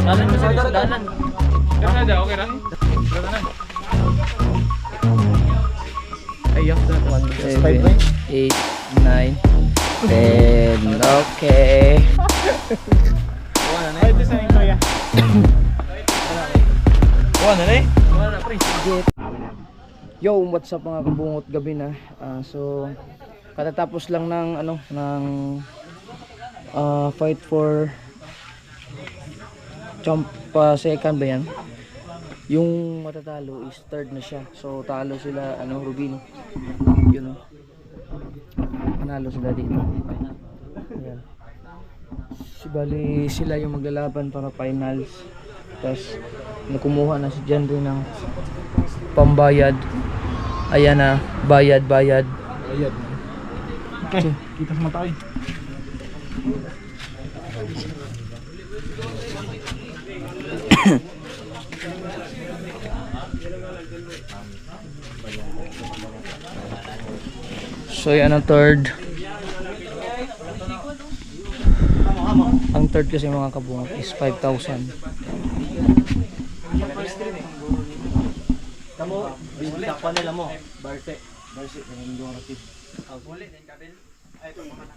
Dalan mo sa dalan. Kada okay ra. Ayok na 7, 8, 9, 10. Okay. Ay, sa inyo ya. Wala na eh. Wala pre. Yo, what's up mga kabungot, gabi na. So katatapos lang ng fight for champ second ba yan? Yung matatalo is third na siya. So talo sila Rubin. Yun oh. Manalo sila dito. Ayan. Bali sila yung maglalaban para finals. Tapos nakumuha na si John rin ng pambayad. Ayan na, bayad. Okay, kita sa mata eh. So yan ang third. Ang third kasi mga kabungot is 5,000. Kamu bisa pa nila mo. Barse ng dorati. Ang huli ng kabel. Ay ito mga anak.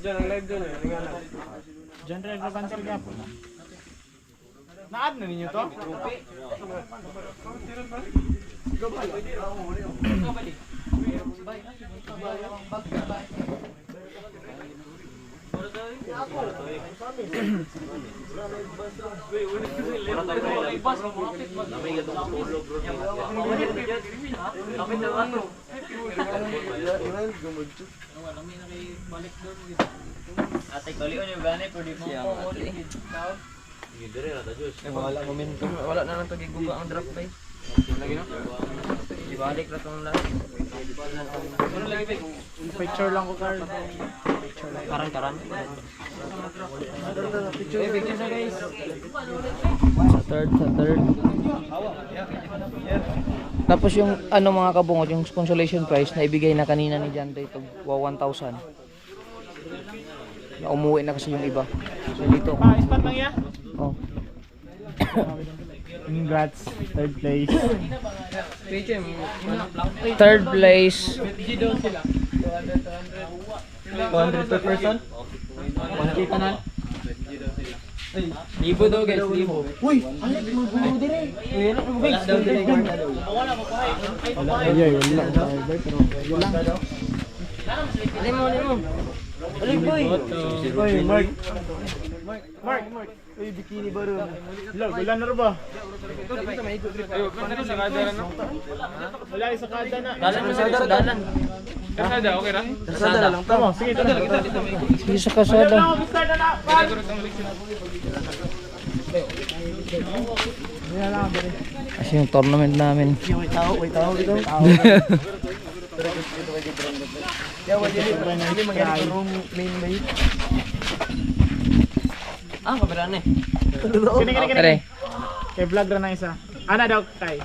Diyan ang live doon eh. Diyan rin nagbabanser ka po. Na-add na ninyo to? Ate kali on yung gani pwede mo wala momentum, wala na nang tagiguba ang draft bay. Lagi no? Ibalik na tong lahat. Picture lang ko card. Karan. Picture sa guys. Sa third. Tapos yung mga kabungot, yung consolation prize na ibigay na kanina ni John Ray, 1,000. Na umuwi na kasi yung iba. So dito. Ispat lang ya? Oh. Congrats, third place. Third place. 200 per person? 1K kanan? Libo daw guys, libo. Uy! Alat mo gulo dire. Uy, alat mo guys. Wala mo pa. Ay, wala. Wala. Alin mo. Alin boy. Boy, Mark. Uy, bikini ba ron? Wala na rin ba? Wala sa kada na. Dalan. Kasada, okay ra? Kasada lang. Tama, sige, dito. Sige sa kasada. Kasi yung tournament namin. Wait tao dito. Hindi mangyari ko main bay. Kabila na eh. Tere. Kay vlog ra na isa. Ana daw kay.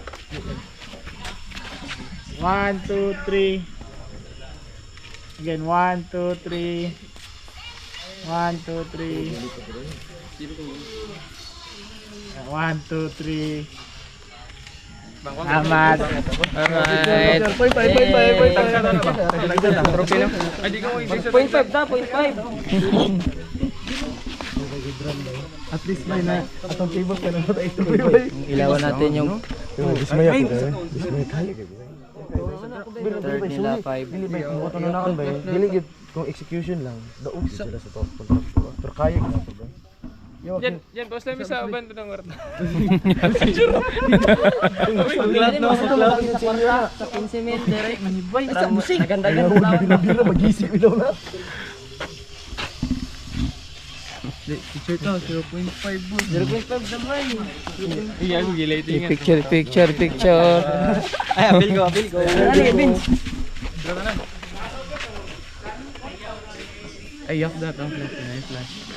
1, 2, 3. Again, 1, 2, 3. 1, 2, 3. 1, 2, 3. Selamat. Alright. Point 5. At least may na atong table ka na tayo. Ilawan natin yung Dismaya ko kaya. Dismaya kaya. third nila 5. Dili ba kung boto na nakon ba? Dili gid kung execution lang. Daog sila sa top contract. Pero kaya gyud sa ba? Yan, boss lang sa banda ng warta. Sa 15 minutes direct. Manibay sa musik. Naganda magisip ilaw na. Picture to 0.5 boss. 0.5 naman. Iya, mo gilating yan. Picture. Ay, abil ko. Ano Vince? Ay, off that ang flash.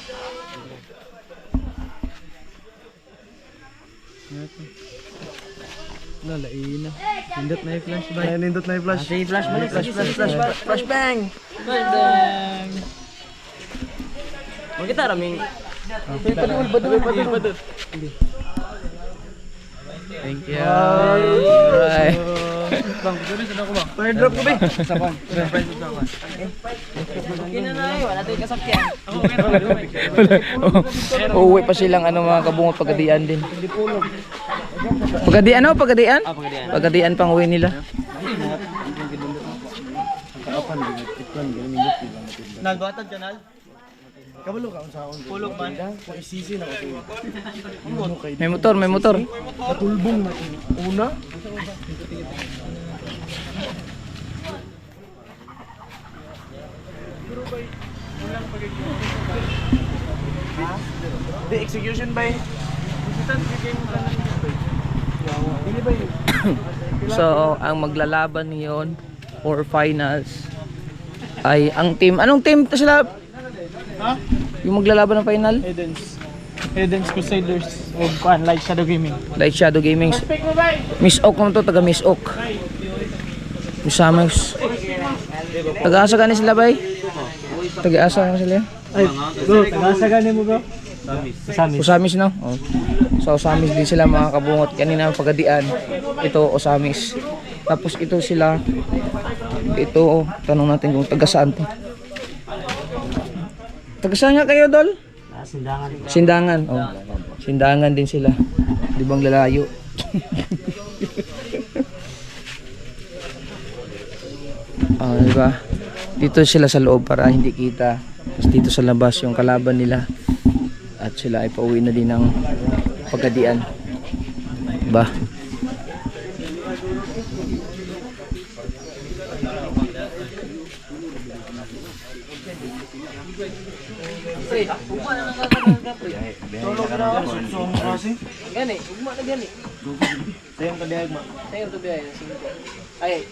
Lalain na. Nindot na yung flash ba? Ay, nindot na yung flash. Sige, flash balik. Flash bang! Flash bang! Huwag kita raming. Badut. Thank you. Alright. Bang, gusto na ako bang? Fire drop ko ba? Sapan. Surprise sa sapan. Kina na yun, wala tayong kasakyan. Ako meron. Uuwi pa silang mga kabungot pagadian din. Pagadian ano? Pagadian? Pagadian. Pagadian pang uwi nila. Nagbatad kanal? Kabalo ka sa akong. Pulog man. Kung isisi na ako. May motor. Natulbong na una. The execution by So, ang maglalaban ngayon for finals ay ang team. Anong team to sila? Ha? Yung maglalaban ng final? Eden's Crusaders o kuan Light Shadow Gaming. Light Shadow Gaming. Pick mo ba? Miss Oak mo to, taga Miss Oak. Miss Summers. Taga-asa ka ni sila bay? Taga-asa ka sila? Ay, bro, tagasagan mo bro. Samis. Osamis no? Oh. So Osamis din sila mga kabungot. Kanina ang pagadian. Ito Osamis. Tapos ito sila. Ito, tanong natin kung taga saan to. Taga saan nga kayo, Dol? Sindangan. Sindangan. Oh. Sindangan din sila. Di bang lalayo? Diba? Dito sila sa loob para hindi kita. Tapos dito sa labas yung kalaban nila. At sila ay pauwi na din ng pagadian. Diba? tulog na ako sa kasi. Gani, ugma na gani. Sayang ka diag ma. Tayo to biya, 5. Ay,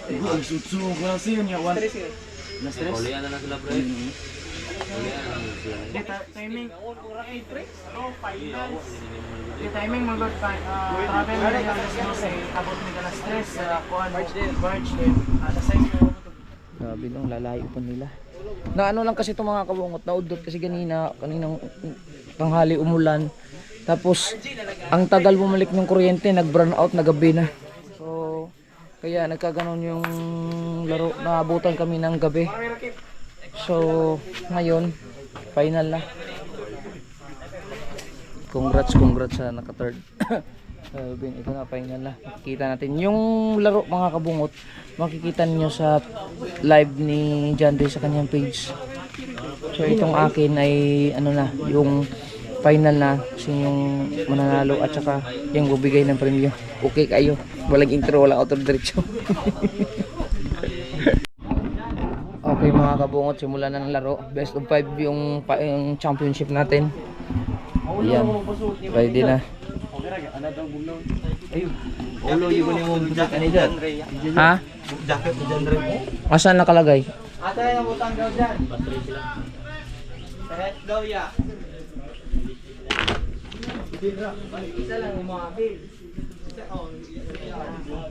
Ang sutsu kasi yun yung one. Na stress. Timing. Timing mo good time. Travel na yung alas 12. Abot ni alas 3 sa kuan March din. Alas 6. Grabe nung lalayo pa nila. Na ano lang kasi itong mga kabungot, naudot kasi kaninang tanghali umulan. Tapos ang tagal bumalik ng kuryente, nag-brown out na gabi na. So kaya nagkaganon yung laro, naabutan kami ng gabi. So ngayon, final na. Congrats sa naka-third. Ito na, final na. Makikita natin yung laro mga kabungot. Makikita niyo sa live ni John Day sa kanyang page. So itong akin ay ano na, yung final na kasi yung mananalo at saka yung bibigay ng premyo. Okay kayo. Walang intro, walang outro diretso. Okay mga kabungot, simulan na ng laro. Best of 5 yung championship natin. Ayan. Ready na. Ulo yung kunin mo kanina. Ha? Jacket ni John Ray. Asan nakalagay? Ate na butang daw diyan. Head daw ya. Isa lang yung mga bill.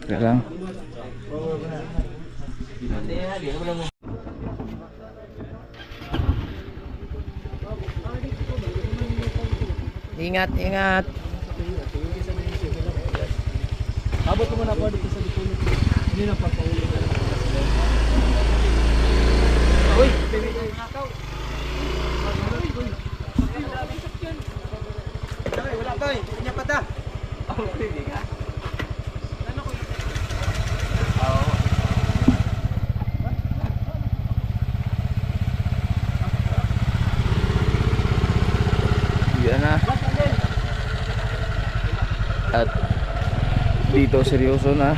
Kaya lang. Ingat, ingat. Abot mo na po dito sa likod. Hindi na papaulo na. Uy, nakaw. Wala pa eh. Kanya pa ta. Okay, ka. Yan na. At dito seryoso na.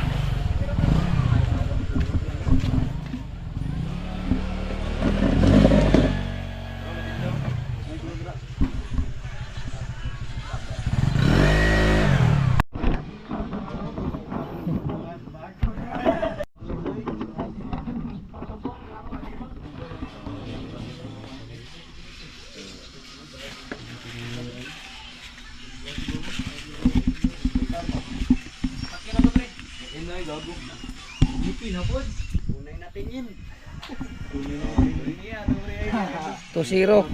2-0.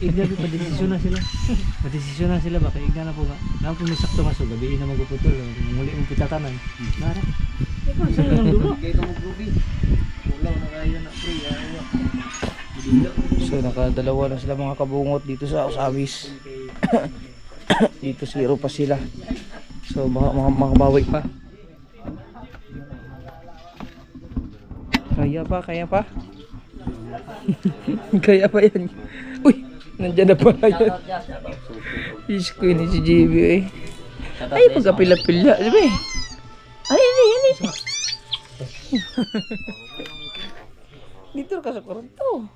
Ignabi pa desisyon na sila. Padesisyon na sila ba kay igna na po ba. Nang kung sakto ka so gabi na magputol. Muli mong pitatanan. Nara. Ikaw sa lang dulo. Kay ka magrubi. Ulaw na kaya na pre. So nakadalawa na sila mga kabungot dito sa Usawis. Dito 0 pa sila. So baka makabawi pa. Kaya pa. Kaya pa yan. Uy, nandyan na pala yan. Fish ko ni si JB eh. Ay, pagkapila-pila. Sabi. Ay, yan. Dito ka sa koronto.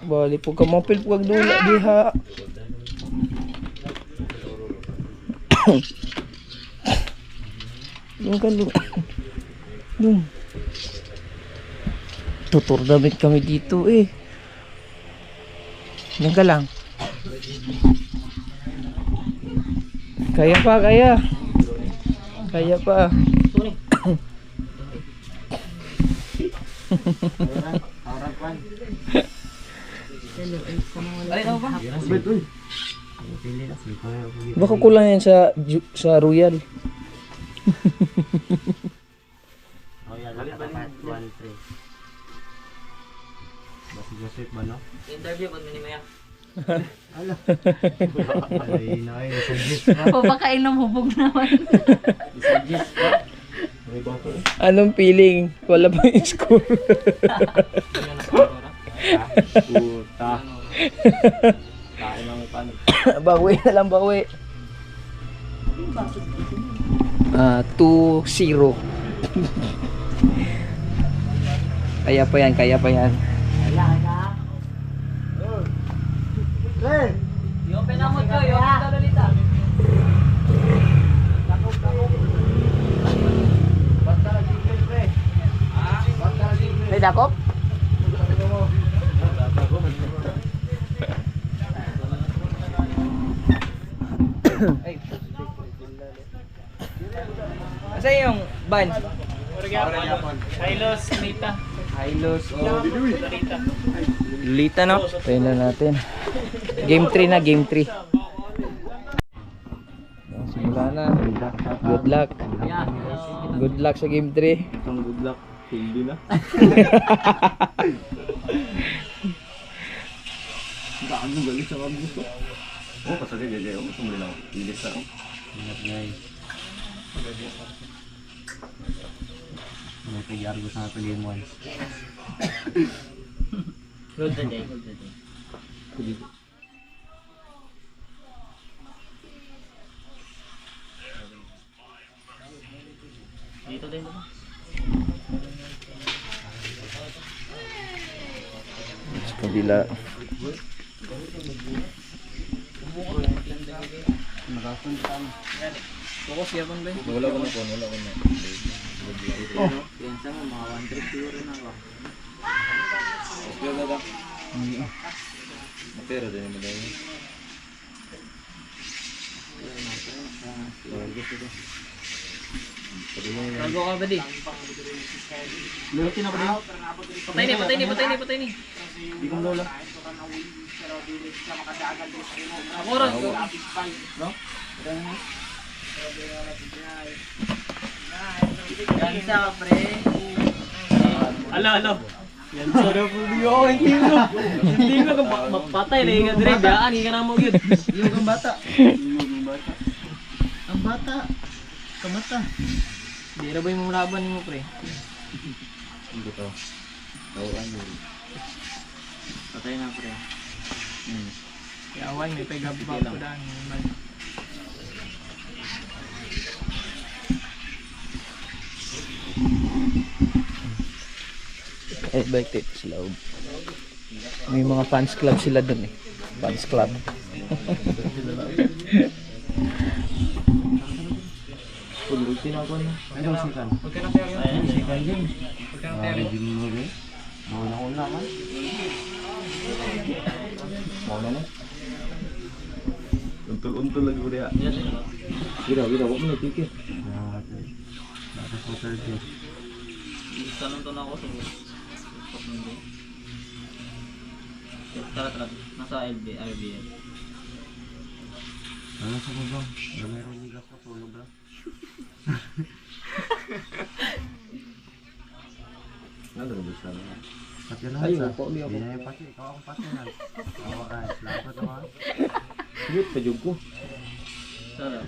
Bali po ka mapil po kag dula diha. Yung kalung. Yung. Tutur damit kami dito eh. Yan ka lang. Kaya pa. Baka kulang yan sa Royal. Basi-basi ba no? Interview pag minimaya. Ay, O baka inom hubog naman. Anong feeling? Wala bang score? puta. Tayo lang pan. Bawi na lang, bawi. 2-0. Kaya pa yan. I-open na mo to, i-open na lolita. May dakop? Asa yung ban? Hilos, Nita. Hilos. Lolita. Lita no? Tayo na natin. Game 3 na, game 3. Simula na. Good luck. Good luck sa game 3. Ang good luck. Hindi na. Daan mo galit sa mga gusto. Oh, pasagay gayo. Gusto mo rin ako. Ilis na ako. Ingat guys. May pag-argo sa natin game 1. Road the day. Dito din ba? Sa kabila. Focus yapon ba? Wala ko na. Oh, yan sa mga 100 euro na ba? Okay ba ba? Matera din mo dahil. Tago ka ba di? Luti na ba din? Patay ni. Di kong lola. Ako rin ko. No? Yan sa pre. Alo. Yan sa daw po di ako hindi ko mapatay na yung dire biyaan ka na mo gyud. Yung ang bata. Ang bata. Kamata. Di ra ba yung laban nimo pre? Hindi to. Tawagan mo. Patay na pre. Yaway may pegab pa ko dan. Balik tayo sa loob. May mga fans club sila dun eh. Fans club. Pulutin ako na. Ano sikan? Sikan din. Hindi mo rin. Muna man. Muna na. Untol-untol lagi ko diha. Gira, wag mo na ticket. Dapat sa third day. Tanong to na ako sa Tara. Nasa RBL. Ano sa baba? Gamay ron ni gas na tulog na. Ano ba sa na? Pati na sa. Hindi na pati, ikaw ang pati na. Awa ka, salamat naman. Yut, pajug ko. Tara.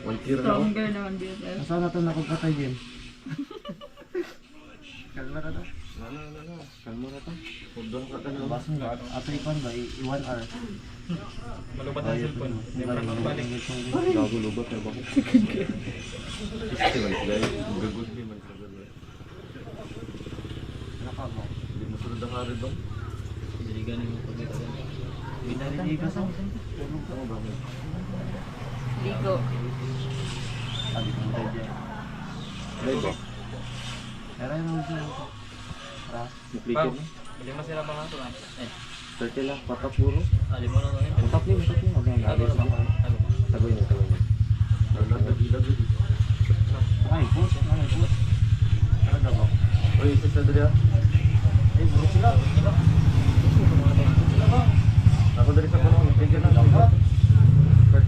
One tier na ako. Stronger naman dito. Nasaan na ito nakagkatay din? Kalma na ito. Kalma na ito. Pagdang ka ka na. Baso nga. Ato ikon ba? 1 hour. Malubat ang cellphone. Balik. Gago lubat na ba ko? Kasi man sila. Gagod din man sila. Nakamo. Hindi mo sunod ang harid dong. Hindi ganin mo pagkita. Binariligas ang tulog ka o ba? Ligo. Sabi ko mo tayo dyan. Live ba? Pero yun ang dyan. Muplikit na. Bili mo sila mga ito. 30 lang, patap puro. Alim mo na ito. Patap yun. Huwag yung gabi sa mga. Tagoy na. Nagdagilag yun. Ay, boss. Talaga ba? Uy, isa sa dali ah. Eh, bro sila. Ako dari sa kulong. Tigil na. First.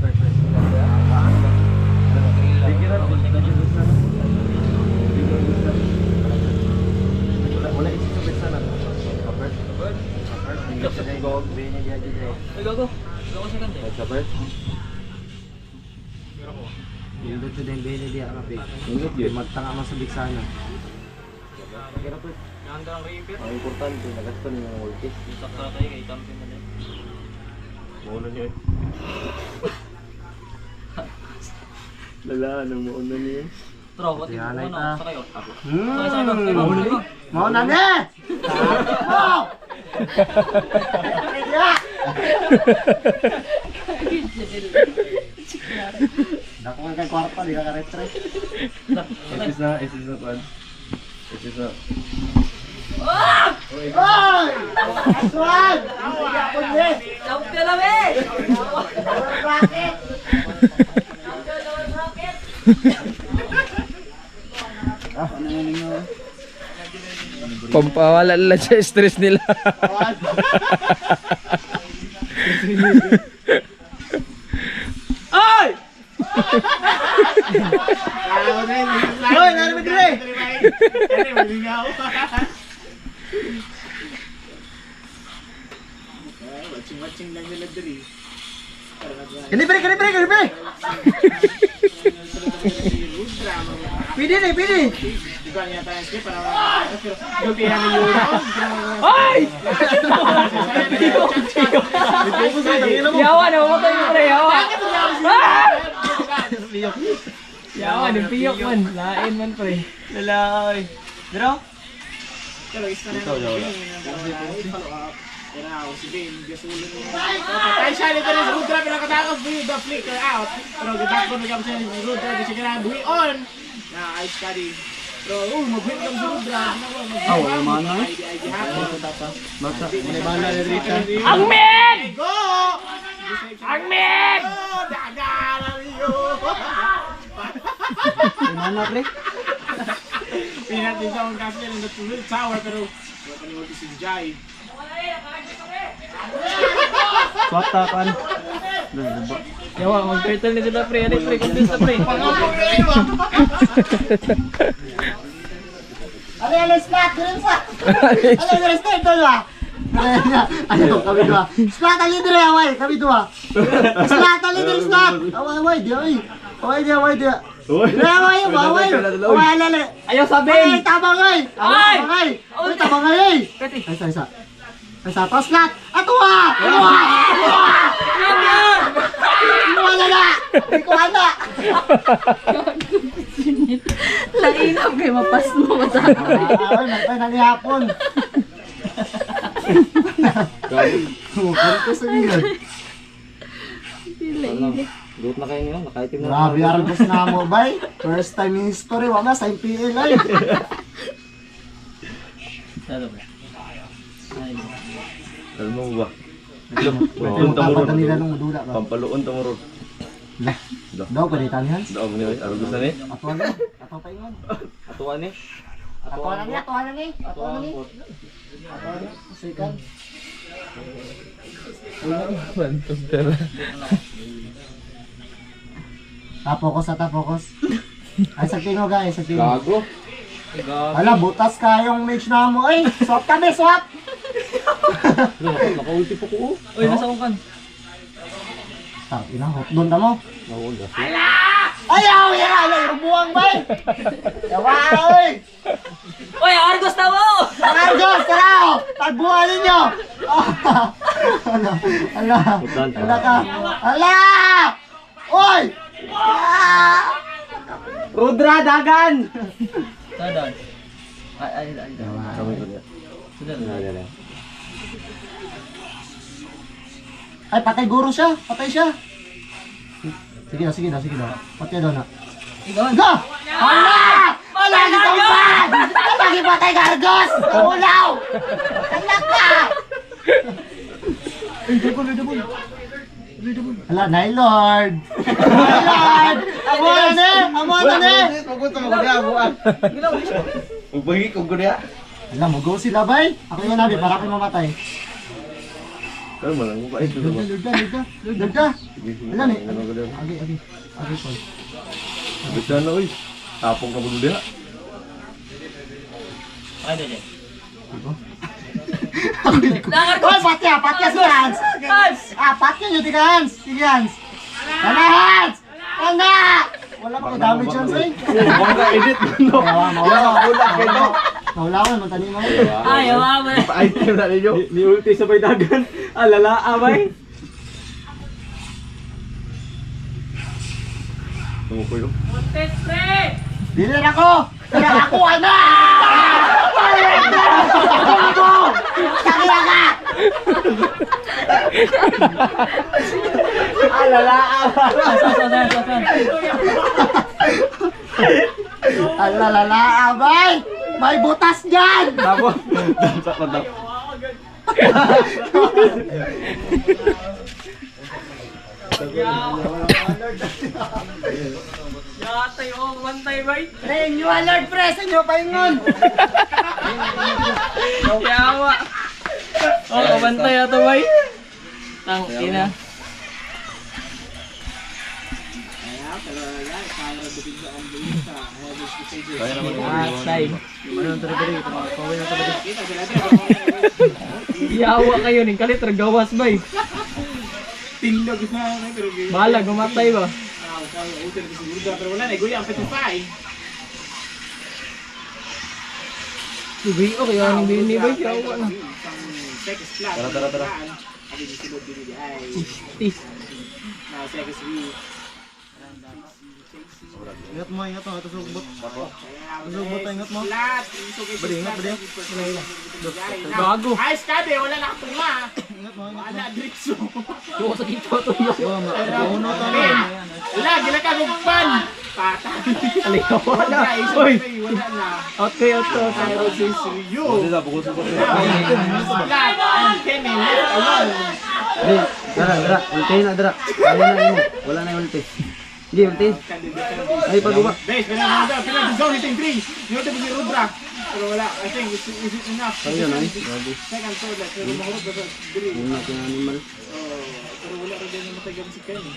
Wala isisubit sana. Kapert. Gog, bini dia dia. Ay, gago. Gago siya kante. Kapert. Yung dito din bini dia kape. Ingat yun. Magtanga man sa biksana. Nanda ang repair. Ang importante, nagaspan yung voltage. Sakta tayo kay camping na din. Mauna niyo eh. Lala, ano mauna niyo? Tro, what yung ano? Sa kayo? Ako. Mauna niya! Dako nga kay kwarta, di ka karetre. Ito is na. Oy! Aswan! Yapon niya! Champion namin! Rocket! Pampawala lang sa stress nila. Ay! Hoy, narinig dire. Watching lang nila dire. Kanipre. Pidi. Ay! Yawa na mamatay mo pre, yawa. Yawa, nagpiyok man. Lain man pre. Lalaki. Dero? Ay, siya nito rin sa Rudra, pinakatakot buhay the flicker out. Pero gatakot na kami siya ni Rudra, kasi kailangan buhay on. Na ice caddy. Pero, mag-buhay kami sa Rudra. Wala man na. Bata, may bala na rito. Ang men! Go! Ang men! Go! Dagala niyo! Mana pre? Pinatin sa mga kasi ng natulog tower, pero wala pa niyo si Jai. Swata kan. Yawa, mag-turtle na sila pre. Ano pre, kundin sa pre. Alis na, ito ba? Ayo, kami dua. Slat ali dire away, kami dua. Slat ali dire slat. Away dia. Away dia. Away. Lele. Ayaw sabihin! Ay, tabang ay. Tabang ay. Isa pa slat. Atwa. Wala na. Ikaw ana. Lainam kayo mapas mo sa Ay, nagpay na hapon. Kanto sa inyo. Gut na kayo niyo, nakaitim na. Grabe argos na mo, bay. First time in history, wala sa MPL ay. Ano ba? Alam mo ba? Yung kapatan nila nung dula ba? Pampaluon to mo ron. Daw, palitan yan. Daw mo ni arugos na ni. Atuan na. Atuan pa ingon. Atuan ni. Atuan na ni. Atuan na ni. Atuan na ni. Sikan. Tapokos sa tapokos. Ay, sa tingo guys, sa tingo. Gago. Ala, butas kayong mage na mo. Ay, swap kami, swap! Nakaulti po ko. Uy, nasa ukan. Tang, ina, hot doon ka mo. Nawala. Ayaw, ayaw, ayaw, buwang ba eh? Yawa, oy! Uy, Argos na mo! Argos, tara! Tagbuhan ninyo! Ala, ala, ala ka. Ala! Oy! Rudra, dagan! Sadan. Ay. Kami ko niya. Sudan. Ay, patay guro siya. Patay siya. Sige na. Patay daw na. Go! Hala! Wala na itong pan! Lagi patay ka, Argos! Ulaw! Hala ka! Ay, double. Hala, Nailord! Nailord! Amo na ne! Ugbagi ko gud ya. Hala, mag-go sila, bay. Ako yung nabi, para ako mamatay. Kalo mo lang ko ito. Lord ka! Hala, ni. Agi, Paul. Bisa na oy. Tapong ka mo diha. Ano dyan? Oy, patya si Hans! Patya nyo, tiga Hans! Sige, Hans! Tana, Hans! Tana! Wala pa ko damage yan, say. Huwag ka edit no. Wala kayo. Nawala ko, magtanin mo. Ayaw, awa. Pa-item na ninyo. Ni ulti sa dagan. Alala, abay. Tungo ko yun. Dili na ako! Kaya ako, ano? Sakila ka! Alala, Alala, abay! May butas dyan! Tapos, dansa pa daw. Yatay, oh, mantay, bay. Pre, new alert, pre! Sa inyo, paingon! Yawa. Oh, kabantay ato, bay. Tang, ina. Kaya naman ko. Atay. Yawa kayo, ning kalit, gawas, bay. Tindog na pero Bahala, gumatay ba? util ko siguro pero wala na guya ang petipay. Subi, okay, anong bini, bay. Yawa na. Second class. Tara. Abi ni silod dili ay. Tis. Na second week. Ingat mo, ito sugbot. Ingat mo. Flat. Badi. Gago. Ay, skabe wala na akong ma. Ingat mo. Wala dritso. Yung sa kito to yun. Uno to. Wala gila ka gugpan. Patay. Aligaw, wala. Oy, wala na. Out kayo to. Pero si Sriyo. Kasi sa bukod sa Flat. And Kenny left alone. Dara, ulti na dara. Wala na yung ulti. Hindi, ulti. Ay, pagbuba. Base, pinag-zone hitting 3. Yung si Rudra. Pero wala, I think is it enough? Ayun, ay. Second, third, like, pero mahurot na sa 3. Yung natin animal. Pero wala rin din yung matagam si Kenny.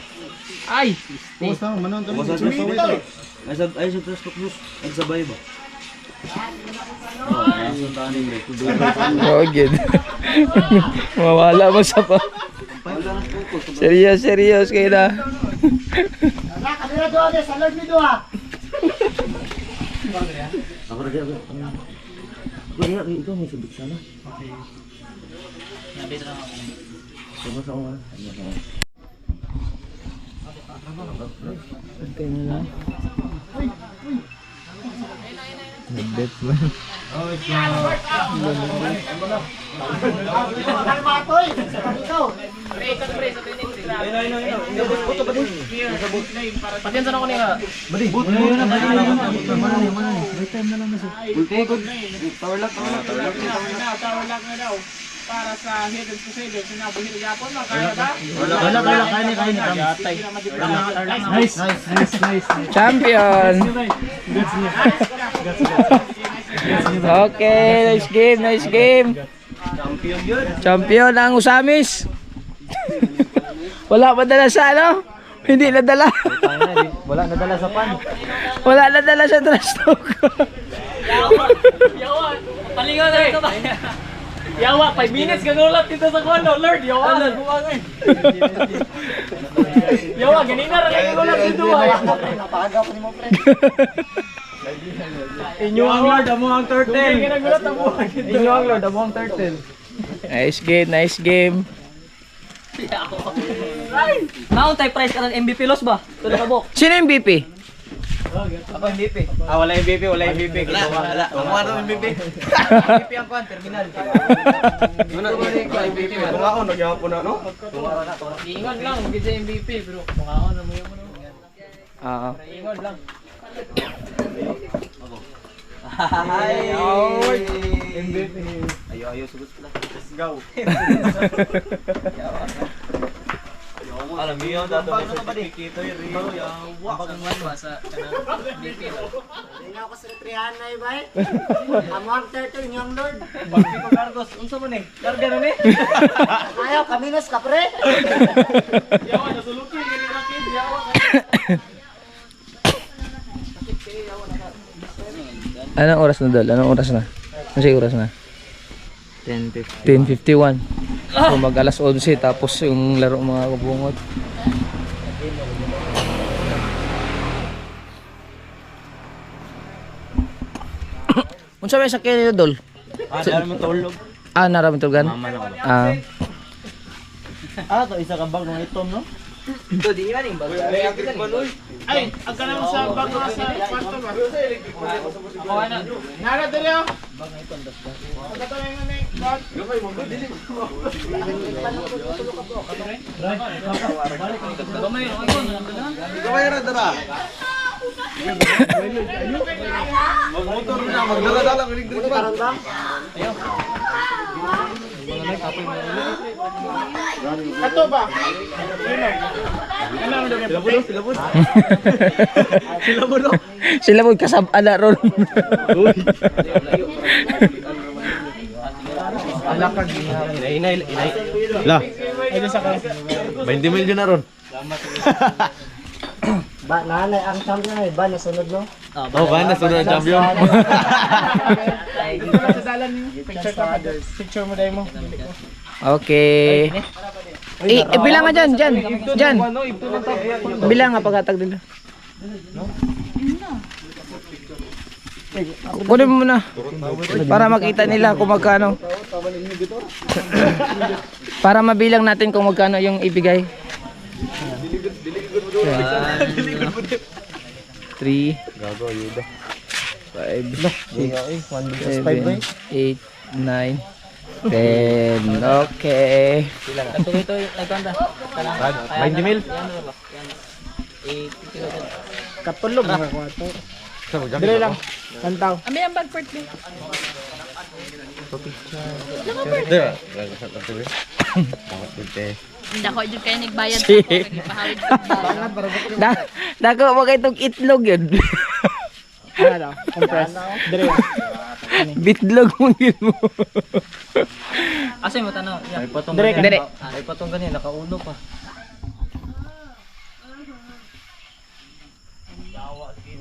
Ay! Basta, manon to. Sumili to. Ay, sa tres tuklos. Nagsabay ba? Oh, good. Mawala mo sa pa. Serious kayo na. Ala, kanila doon, sa Lord ni doon. Ako na dyan. Kaya, ikaw may sabit sana. Sabas ako nga. Pagkay mo lang. Nag-bet man. Matoy, ikaw. Patiyan sana ko niya. Ulti ko. Power lock. Tower lock na daw. para sa Hidden Crusaders. Sinabuhin na Japon, makaya ba? Wala, kain. Nice. Champion! Okay, nice game. Champion ang Usamis. Wala pa dala sa ano? Hindi nadala. Wala nadala sa pan. Wala nadala sa trash talk. Yawa, palingaw na ito ba? Yawa, 5 minutes kagulat dito sa kono, Lord. Yawa, buwagay. Yawa, ganina rin kagulat dito ba? Napakaga ko ni mo, friend. Inyo ang Lord, amo ang turtle. Inyo ang Lord, amo ang turtle. Nice game. Naon tayo price ka ng MVP loss ba? Tulo ka bok. Sino yung MVP? Ako MVP. Wala MVP. Wala. Kung ano MVP? MVP ang kwan, terminal. Kung ako, nagyapon na, no? Ingon lang, magiging sa MVP, pero kung ako na mo yung ano. Oo. Ingon lang. MVP. Ayo, sugot lang. Let's go. Alam mo yun, dato may certificate yun, yawa. Bakang manwa sa MVP. Tingnan ako sa retrihan na ibay. Amo ang turtle niyang Lord. Pagpi ko Cargos, unsa mo ni? Karga na ni? Ayaw, kaminos ka pre. Yawa, nasulukin. Ganyan rakid. Yawa. Anong oras na dol? Anong oras na? Ano oras na? 10:51. So mag alas 11 tapos yung laro mga kabungot. Unsa may sakyan niyo dol? Naramang tulog. Naraming tugan? To isa ka bag ng itom, no? Ito, di nga ning bag. Ay, ang kanang sa bag na sa kwarto ba? Ako na. Nara dali oh. Pagkatuloy nga ni bag. Gamay, okay ko. Magmotor na, magdala-dala. Ato ba? Ano ang dugay? Sila mo kasab-ana ron. La, Ay, sa ka. 20 million na ron. Ba, nanay, ang champion ay ba, nasunod no? Oh, ba na sunod ang champion. Dito lang sa dalan niyo. Picture mo dai mo. Okay. Bilang nga dyan. Bilang nga pagkatag nila. Kunin mo muna. Para makita nila kung magkano. Para mabilang natin kung magkano yung ibigay. 3 Gago, ayuda. 5 6 7 8 9 10. Okay. Ito nagkanda. 20 mil. Katulog mga kwarto. Saan mo Dili lang. Kantaw. Ami ang bag for me. Diba? Dako jud kay nagbayad sa ako kay pahawid ko. Dako mo kay itong itlog yun. Ano daw? Compress. Dili lang. Bitlog mo yun mo. Asa mo tanaw? Ay patong. Dili. Ay patong gani nakaulo pa.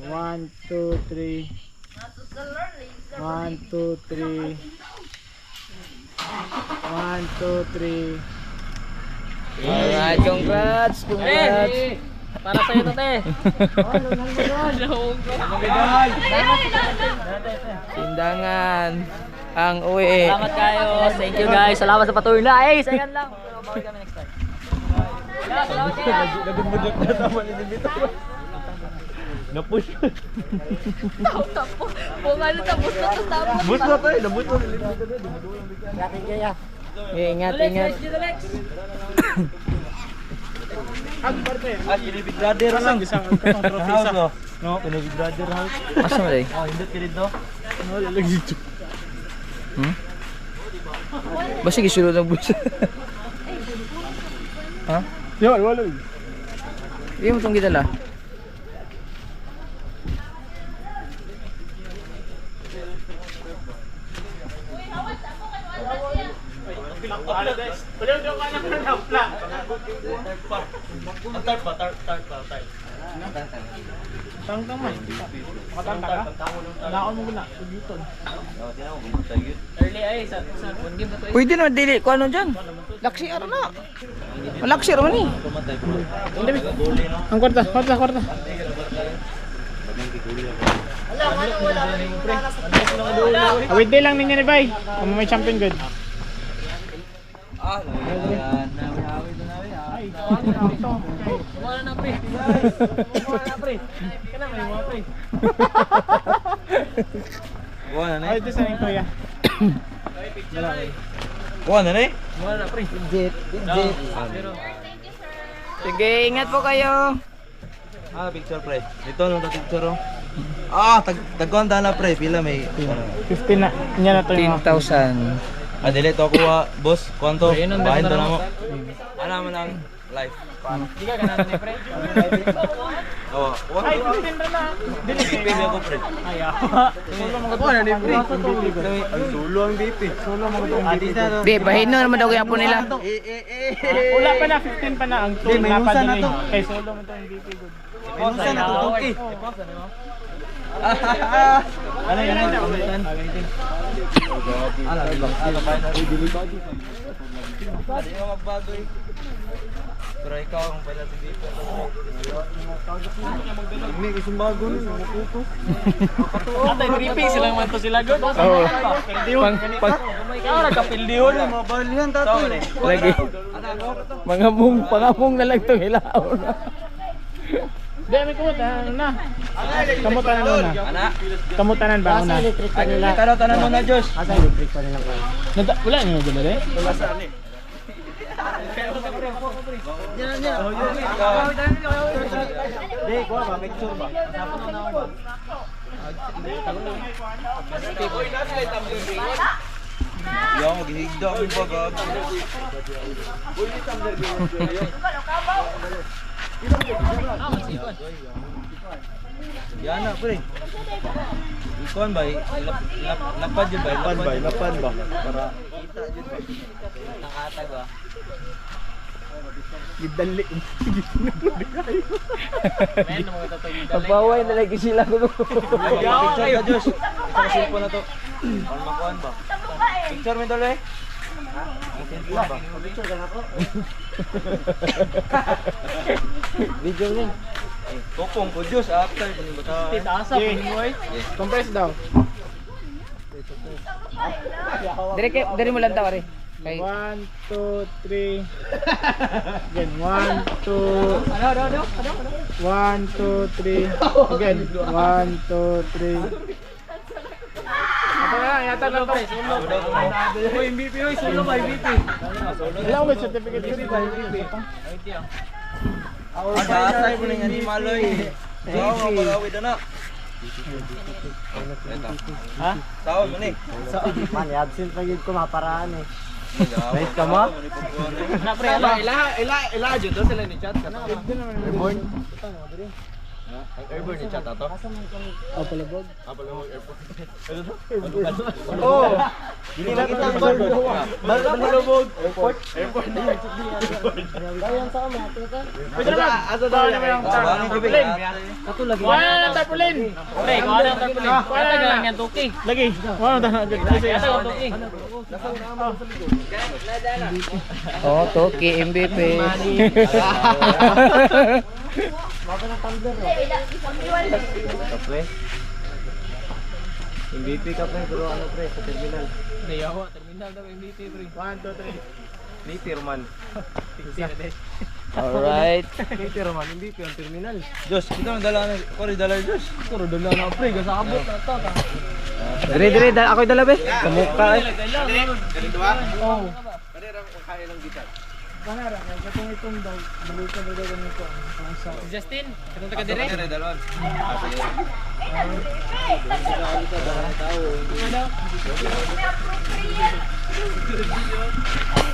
One, two, three. 1, 2, 3. 1, 2, 3. Alright, congrats. Para sa iyo te. Sindangan ang uwi. Salamat kayo. Thank you guys. Salamat sa patuloy na. Eh, sayan lang. Pero bawi kami next time. Salamat kayo. Na-push. Tapos, bumalo tapos na tapos. Bus na tayo, nabus na. Ingat. Big brother lang. Isang trophy sa. No, Big brother house. Asa mo day? Oh, hindot ka dito. Ano lalagay dito? Basta gisulod ng bulsa. Ha? Yo, wala. Hindi mo itong gitala. Tang-tang man. Makatanta ka? Naon mo guna. Sugiton. Pwede naman dili. Kung ano dyan? Laksi ano na. Malaksi naman eh. Ang kwarta. Awit day lang ninyo ni Bay. Kung may champion good. Kuha na Ay, ito sa ning kuya. Kuha na eh. Sige, ingat po kayo. Picture pre. Dito nung picture oh. Tagkonta na pre, pila may 15 na. Nya na to yung 10,000. dili to kuha, boss. Kwanto? Bahin to na mo. Ano man ang life. Di ka ganun ni pre. Oh, Ay, 15 ra na. Dili BP ako pre. Ay, solo mo ko na ni pre. Solo ang BP. Solo mo ko dito. Di, bahin na naman daw kaya po nila. Wala pa na 15 pa na ang tool na pa dali. Kay solo mo to yung BP good. Minusa na to tuki. Ano yan? Hindi mo magbago eh. Pero ikaw ang pala sa BP. Hindi ko sumbago nun. Atay briefing sila man to sila good. Oo. Ikaw ra kapildihon mo. Balihan tato eh. Lagi. Pangamong na lang itong hilaw na. Di, may kamutan na. Kamutanan mo na. Kamutanan ba ako na? Tanan mo na, Diyos. Wala niyo dala rin? Di, kuha ba? Picture ba? Yung maghihigda ang bagag. Yan na, pre. Ikon ba? Lapad yun ba? Lapad ba? Para kita yun ba? Nakatag ba? Gidali. Pagbaway na lagi sila ko. Picture ka, Diyos. Isang cellphone na to. Ano makuhan ba? Picture mo tuloy. Ang cellphone ba? Picture ka na ako. Video rin. Kupong ko, Diyos. After, bata. Titaasa po mo eh. Compress daw. Dire mo lang tawari. 1, 2, 3. Again, 1, 2. 1, 2, 3. Again, 1, 2, 3. Ito na, yata lang to. Uy, MVP, uy, solo ba, MVP? Wala ko may certificate ko ba, MVP? Asay mo na nga di maloy. Oo, magawid na. Ha? Taon mo ni. Man, absent na yun ko maparaan eh. Wait ka mo? Na pre, ila jud do sila ni chat kana. Airborne. Ang airborne ni chat ato. Oh, palabog. Airport. Oh. Dili na kita palabog. Airport. Bayan sa amin, ito ka. Pwede na. Asa daw na yung tarpaulin. Katulad. Wala na tarpaulin. Pre, wala na tarpaulin. Wala na lang yan tuki. Lagi. Wala na agad. Kasi asa tuki. Oh, Toki MVP. Kapre. MVP ka pre, pero ano pre, sa terminal. Hindi ako, terminal daw MVP pre. 1, 2, 3. Ni Tirman. Alright. Ni Tirman, MVP ang terminal. Diyos, kita ang dala na, kori dala Diyos. Puro dala na pre, gasabot na to. Dire, ako'y dala be. Kamukha eh. Oh. Panara, katong itong daw, balita ba daw ganito? Ang sa Justin, katong taga dire.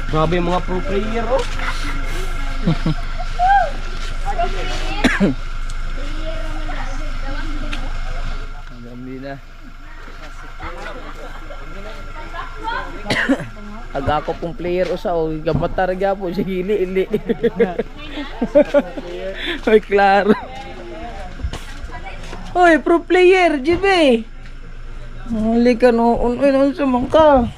Grabe yung mga pro player oh. Ang dami na. Aga ako pong player usa o gabatar gyapon si hili. Oy klaro. Oy pro player JB. Huli ka no un sa mangka.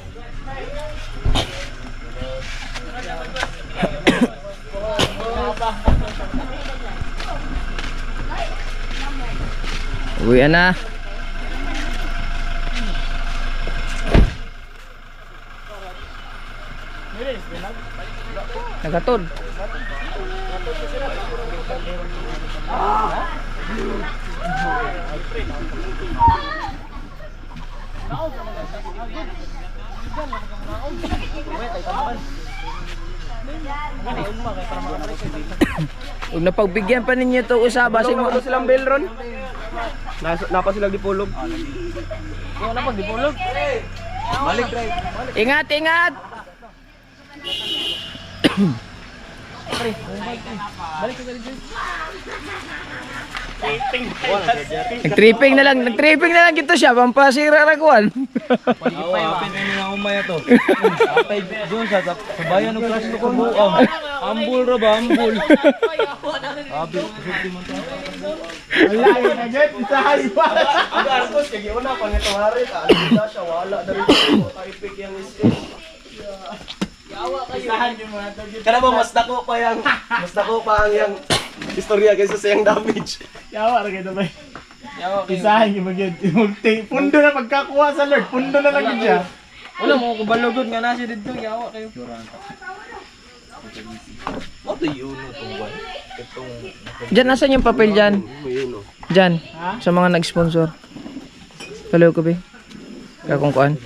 Uwi na. Nagatod. Kung napagbigyan pa ninyo to usaba sa mga Silang Belron. Napa sila dipulog. Wala pag dipulog. Ingat, ingat. Nag-tripping na lang gito siya, pampasira ra kuan. Apin na nila umaya to. Apay doon sa bayan ng Crush ko buang. Ambul ra ba, ambul. Abi, sulti man to. Wala yun na dyan, isahay pa. Ang arcos kay una pa nito hari ta. Ala siya wala dali ko typic yang skill. Isahan yung mga to. Kana ba mas dako pa ang yang istorya kaysa sa yang damage. Yawa rin kayo ba? Isahan yung mga pundo na pagkakuha sa Lord. Pundo na lang yun siya. Wala mo ko balugod nga nasi didto yawa kayo. What do you know tong one? Itong Diyan, nasan yung papel dyan? yun oh. Diyan, sa mga nag-sponsor. Hello ko ba? Kakong kuan.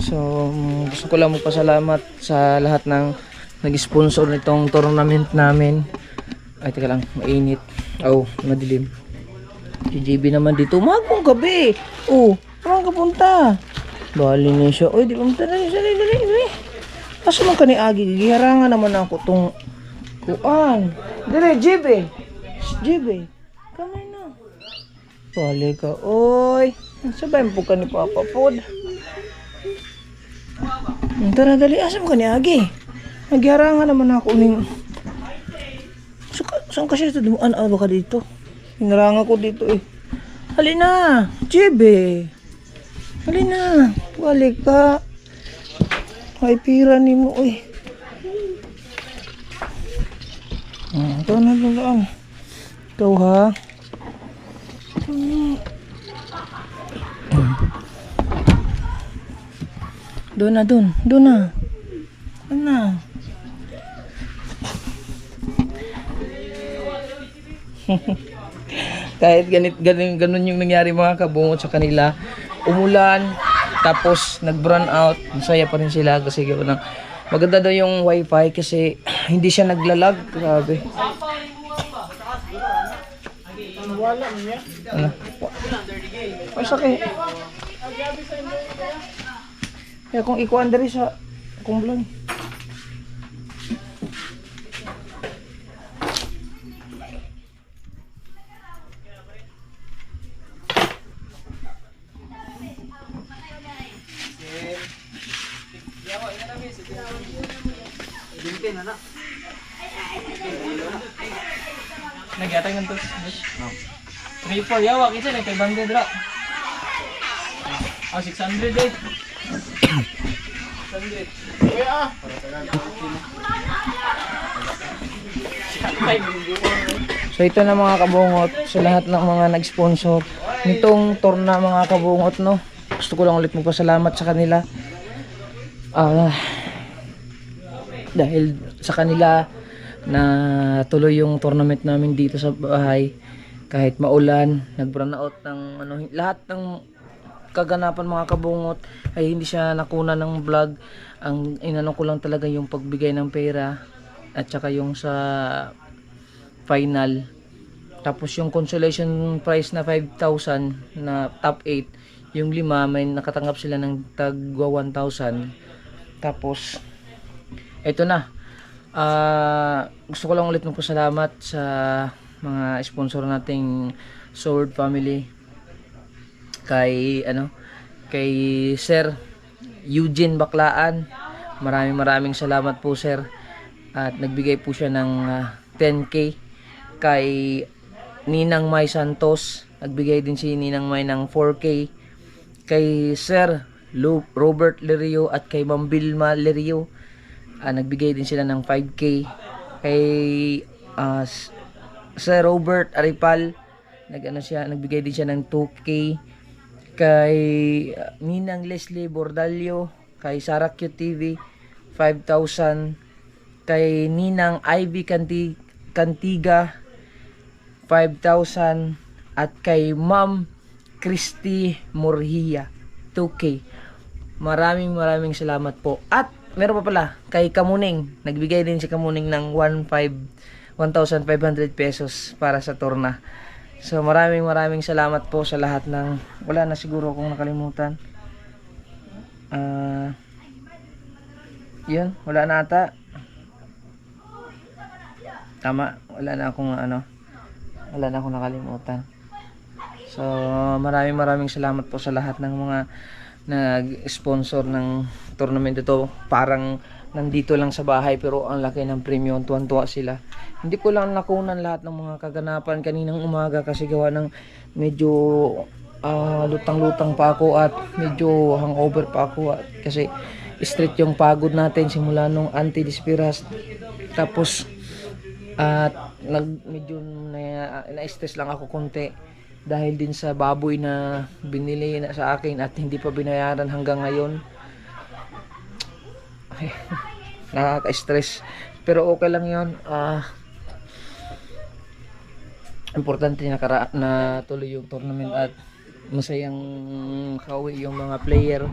So, gusto ko lang magpasalamat sa lahat ng nag-sponsor nitong tournament namin. Ay, teka lang, mainit. Oh, madilim. Si JB naman dito, magpong gabi. Oh, parang kapunta. Bali niya siya. Uy, di ba dali. Asa man ka ni Agi? Giharangan naman ako tong kuan. Dire, JB. JB. Kamay na. Bali ka, oy. Sabay mo ka ni Papa Pod. Tara, dali. Asa man ka ni Agi? Nagyarangan naman ako ning... Saan kasi ito? Ano ba ka dito? Hinaranga ko dito eh. Halina! Jebe! Halina! Balik ka! Ay, pira ni mo eh. Ito na lang. Ikaw ha? Doon na. Ano? Kahit ganun yung nangyari mga kabungot sa kanila. Umulan, tapos nag-brown out. Masaya pa rin sila kasi maganda daw yung wifi kasi hindi siya naglalag. Grabe. Wala niya. Ano? Ay, sakit. Kaya kung ikuan dari sa kung vlog. Nagyatay ng tos. 3-4 yawa kasi na kay banded ra. 600 eh. 600. So ito na mga kabungot sa lahat ng mga nag-sponsor nitong torna mga kabungot no. Gusto ko lang ulit magpasalamat sa kanila. Dahil sa kanila na tuloy yung tournament namin dito sa bahay kahit maulan, nag-brown out ng lahat ng kaganapan mga kabungot ay hindi siya nakuna ng vlog. Ang inano ko lang talaga yung pagbigay ng pera at saka yung sa final. Tapos yung consolation prize na 5,000 na top 8, yung 5 may nakatanggap sila ng tagwa 1,000. Tapos ito na. Gusto ko lang ulit magpasalamat sa mga sponsor nating Sword Family, kay Sir Eugene Baclaan. Maraming salamat po, sir. At nagbigay po siya ng 10k. Kay Ninang May Santos, nagbigay din si Ninang May ng 4k. Kay Sir Robert Lerio at kay Ma'am Vilma Lerio, nagbigay din sila ng 5k. Kay Sir Robert Aripal, nagbigay din siya ng 2k. Kay Ninang Leslie Bordalio, kay Sara Q TV 5,000. Kay Ninang Ivy Cantiga 5,000. At kay Ma'am Christy Morhia 2k. Maraming salamat po. At meron pa pala kay Kamuning, nagbigay din si Kamuning ng 1,500 pesos para sa torna. So maraming salamat po sa lahat ng, wala na siguro akong nakalimutan. Yun, wala na ata. Tama, wala na akong nakalimutan. So maraming salamat po sa lahat ng mga nag-sponsor ng tournament ito. Parang nandito lang sa bahay pero ang laki ng premium, tuwan-tuwa sila. Hindi ko lang nakunan lahat ng mga kaganapan kaninang umaga kasi gawa ng medyo lutang-lutang pa ako at medyo hangover pa ako kasi straight yung pagod natin simula nung anti-dispiras. Tapos medyo na-stress lang ako konti dahil din sa baboy na binili na sa akin at hindi pa binayaran hanggang ngayon. Nakaka-stress pero okay lang yun. Importante na tuloy yung tournament at masayang kauwi yung mga player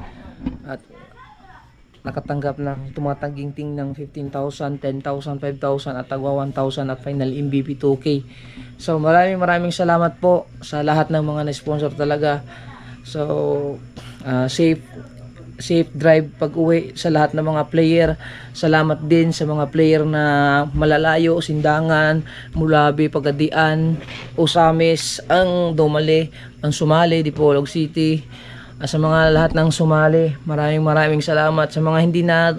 at nakatanggap ng tumatagingting ng 15,000, 10,000, 5,000 at tagwa 1,000 at final MVP 2K. So maraming salamat po sa lahat ng mga na-sponsor talaga. So safe drive pag uwi sa lahat ng mga player. Salamat din sa mga player na malalayo, Sindangan, Mulabi, Pagadian, Osamis, ang Dumali, ang Sumali, Dipolog City. Sa mga lahat ng sumali, maraming salamat. Sa mga hindi na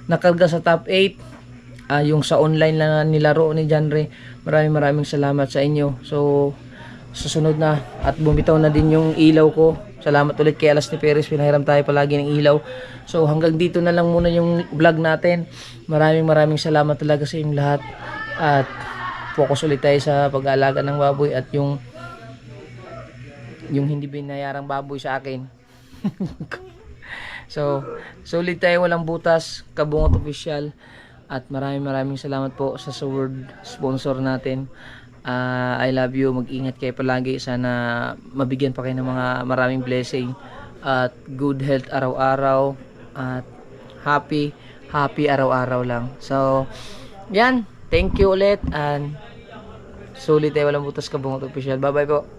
nakarga sa top 8, yung sa online na nilaro ni Janre, maraming salamat sa inyo. So susunod na at bumitaw na din yung ilaw ko. Salamat ulit kay Alas ni Perez, pinahiram tayo palagi ng ilaw. So hanggang dito na lang muna yung vlog natin. Maraming salamat talaga sa inyong lahat. At focus ulit tayo sa pag-aalaga ng baboy at yung hindi binayarang baboy sa akin. So ulit tayo, walang butas, Kabungot Official. At maraming salamat po sa Sword sponsor natin. I love you, mag-ingat kayo palagi. Sana mabigyan pa kayo ng mga maraming blessing at good health araw-araw at happy araw-araw lang. So yan, thank you ulit and sulit tayo, walang butas, Kabungot Official. Bye bye po.